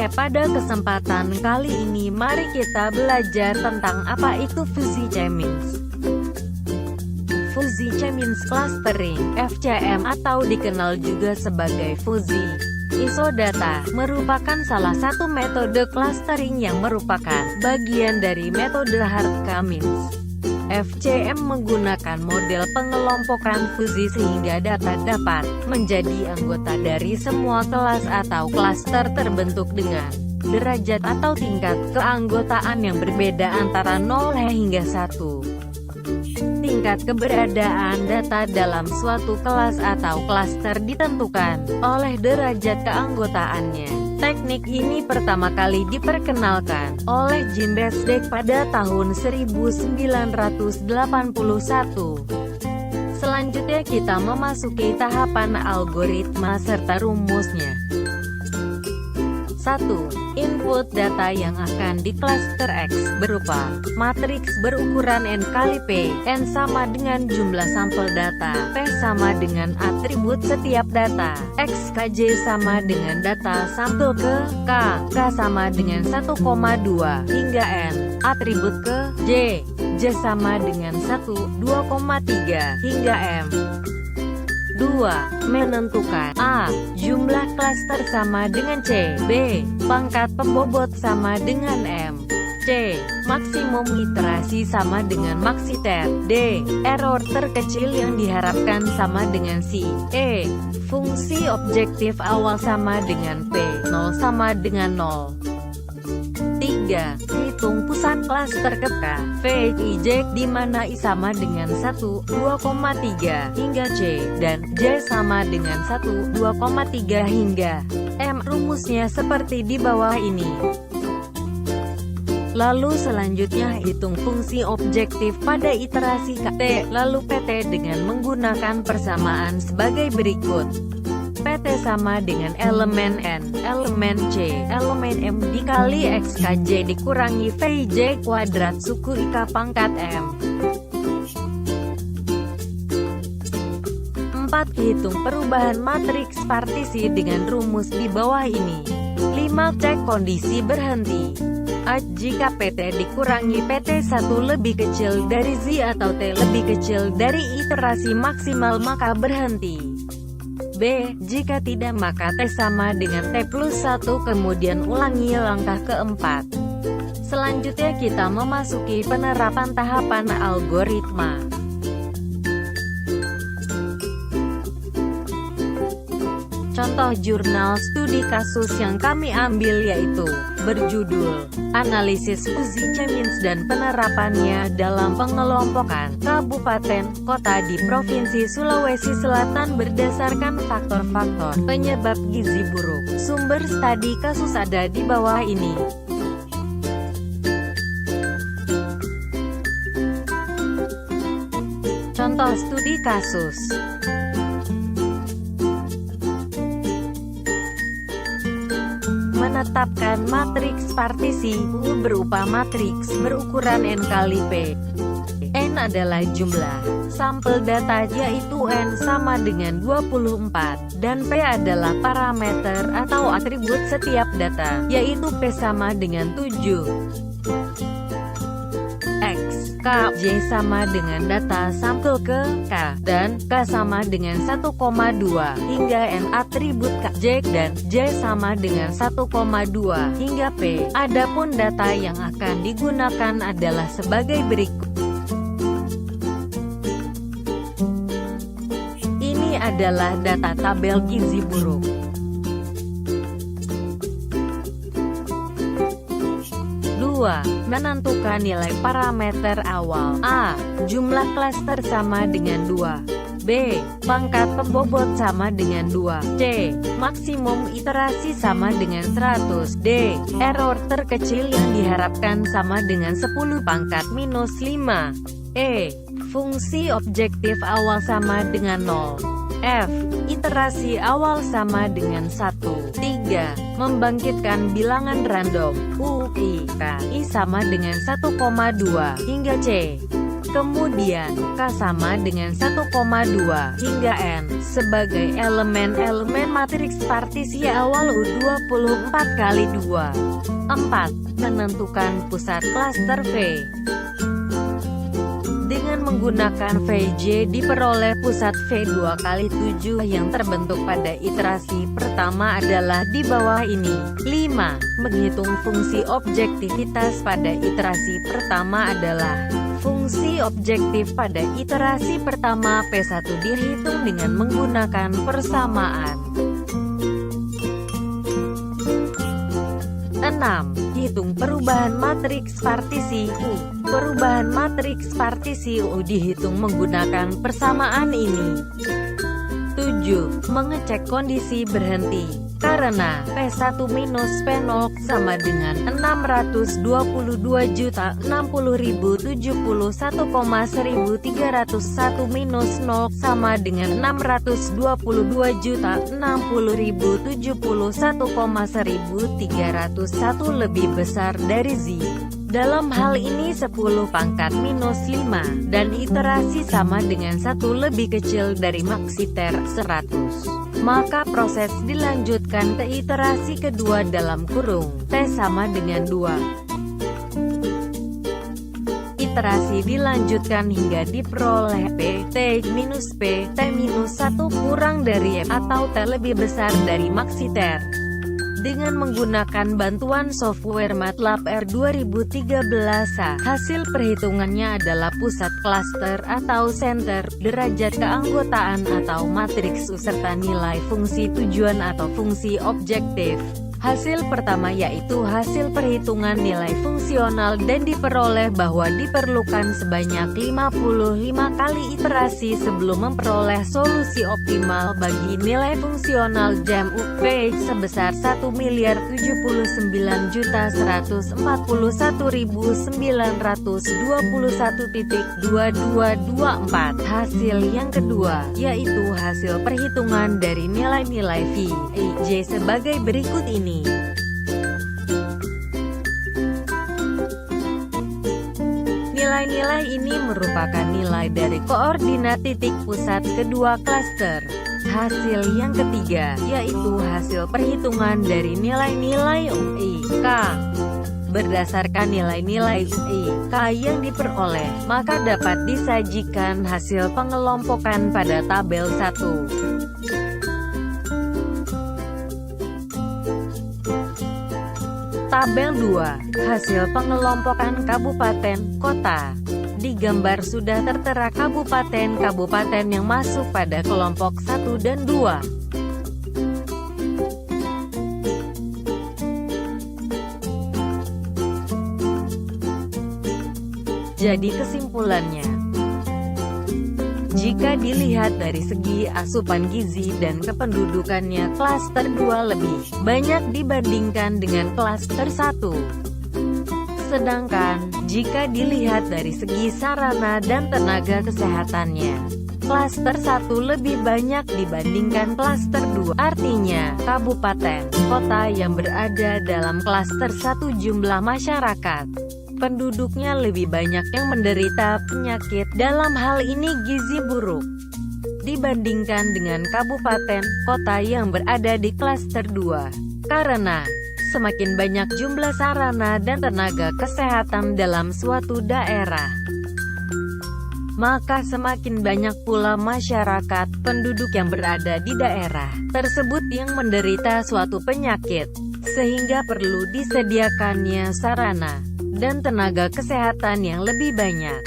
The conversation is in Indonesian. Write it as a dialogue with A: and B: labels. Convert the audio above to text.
A: Oke, pada kesempatan kali ini mari kita belajar tentang apa itu fuzzy K-means. Fuzzy K-means clustering, FCM atau dikenal juga sebagai fuzzy isodata, merupakan salah satu metode clustering yang merupakan bagian dari metode hard K-means. FCM menggunakan model pengelompokan fuzzy sehingga data dapat menjadi anggota dari semua kelas atau klaster terbentuk dengan derajat atau tingkat keanggotaan yang berbeda antara 0 hingga 1. Tingkat keberadaan data dalam suatu kelas atau klaster ditentukan oleh derajat keanggotaannya. Teknik ini pertama kali diperkenalkan oleh Jim Bezdek pada tahun 1981. Selanjutnya kita memasuki tahapan algoritma serta rumusnya. 1. Input data yang akan di cluster X berupa matriks berukuran N kali P. N sama dengan jumlah sampel data, P sama dengan atribut setiap data, X KJ sama dengan data sampel ke K, K sama dengan 1,2 hingga N, atribut ke J, J sama dengan 1, 2,3 hingga M. 2. Menentukan A. Jumlah klaster sama dengan C. B. Pangkat pembobot sama dengan M. C. Maksimum iterasi sama dengan maksiter. D. Error terkecil yang diharapkan sama dengan C. E. Fungsi objektif awal sama dengan P. 0 sama dengan 0. 3. Hitung pusat klaster ke K, V, I, J, di mana I sama dengan 1, 2,3 hingga C, dan J sama dengan 1, 2,3 hingga M. Rumusnya seperti di bawah ini. Lalu selanjutnya hitung fungsi objektif pada iterasi KT, lalu PT dengan menggunakan persamaan sebagai berikut. PT sama dengan elemen N, elemen C, elemen M dikali XKJ dikurangi VJ kuadrat suku IK pangkat M. 4. Hitung perubahan matriks partisi dengan rumus di bawah ini. 5. Cek kondisi berhenti. A. Jika PT dikurangi PT1 lebih kecil dari Z atau T lebih kecil dari iterasi maksimal maka berhenti. B. Jika tidak maka T sama dengan T plus 1 kemudian ulangi langkah keempat. Selanjutnya kita memasuki penerapan tahapan algoritma. Contoh jurnal studi kasus yang kami ambil yaitu berjudul Analisis Fuzzy K-means dan penerapannya dalam pengelompokan kabupaten kota di Provinsi Sulawesi Selatan berdasarkan faktor-faktor penyebab gizi buruk. Sumber studi kasus ada di bawah ini. Contoh studi kasus. Menetapkan matriks partisi U berupa matriks berukuran N kali P. N adalah jumlah sampel data yaitu N sama dengan 24, dan P adalah parameter atau atribut setiap data, yaitu P sama dengan 7. X, K, J sama dengan data sampel ke K, dan K sama dengan 1,2 hingga N atribut K, J, dan J sama dengan 1,2 hingga P. Adapun data yang akan digunakan adalah sebagai berikut. Ini adalah data tabel gizi buruk. 2. Menentukan nilai parameter awal. A. Jumlah klaster sama dengan 2. B. Pangkat pembobot sama dengan 2. C. Maksimum iterasi sama dengan 100. D. Error terkecil yang diharapkan sama dengan 10 pangkat minus 5. E. Fungsi objektif awal sama dengan 0. F. Iterasi awal sama dengan 1. 3. Membangkitkan bilangan random. U, I, K, I sama dengan 1,2 hingga C. Kemudian, K sama dengan 1,2 hingga N sebagai elemen-elemen matriks partisi awal U24 kali 2. 4. Menentukan pusat klaster V. Dengan menggunakan VJ diperoleh pusat V2 kali 7 yang terbentuk pada iterasi pertama adalah di bawah ini. 5. Menghitung fungsi objektivitas pada iterasi pertama adalah fungsi objektif pada iterasi pertama P1 dihitung dengan menggunakan persamaan. 6. Hitung perubahan matriks partisi U. Perubahan matriks partisi U dihitung menggunakan persamaan ini. 7. Mengecek kondisi berhenti. Karena P1 minus P0 sama dengan 622.060.071,1301 minus 0 sama dengan 622.071,1301 lebih besar dari Z. Dalam hal ini 10 pangkat minus 5, dan iterasi sama dengan 1 lebih kecil dari maksiter 100. Maka proses dilanjutkan ke iterasi kedua dalam kurung, T sama dengan 2. Iterasi dilanjutkan hingga diperoleh P, T minus P, T minus 1 kurang dari M atau T lebih besar dari maksiter. Dengan menggunakan bantuan software MATLAB R2013A, hasil perhitungannya adalah pusat klaster atau center, derajat keanggotaan atau matriks U serta nilai fungsi tujuan atau fungsi objektif. Hasil pertama yaitu hasil perhitungan nilai fungsional dan diperoleh bahwa diperlukan sebanyak 55 kali iterasi sebelum memperoleh solusi optimal bagi nilai fungsional jam UP sebesar 1.791.921.2224. Hasil yang kedua, yaitu hasil perhitungan dari nilai-nilai V, I, J sebagai berikut ini. Nilai-nilai ini merupakan nilai dari koordinat titik pusat kedua klaster. Hasil yang ketiga, yaitu hasil perhitungan dari nilai-nilai UI, K. Berdasarkan nilai-nilai UI, K yang diperoleh, maka dapat disajikan hasil pengelompokan pada tabel 1. Tabel 2. Hasil pengelompokan kabupaten, kota. Di gambar sudah tertera kabupaten-kabupaten yang masuk pada kelompok 1 dan 2. Jadi kesimpulannya, jika dilihat dari segi asupan gizi dan kependudukannya, klaster 2 lebih banyak dibandingkan dengan klaster 1. Sedangkan, jika dilihat dari segi sarana dan tenaga kesehatannya, klaster 1 lebih banyak dibandingkan klaster 2. Artinya, kabupaten, kota yang berada dalam klaster 1 jumlah masyarakat penduduknya lebih banyak yang menderita penyakit, dalam hal ini gizi buruk, dibandingkan dengan kabupaten, kota yang berada di klaster 2. Karena, semakin banyak jumlah sarana dan tenaga kesehatan dalam suatu daerah, maka semakin banyak pula masyarakat, penduduk yang berada di daerah tersebut yang menderita suatu penyakit, sehingga perlu disediakannya sarana dan tenaga kesehatan yang lebih banyak.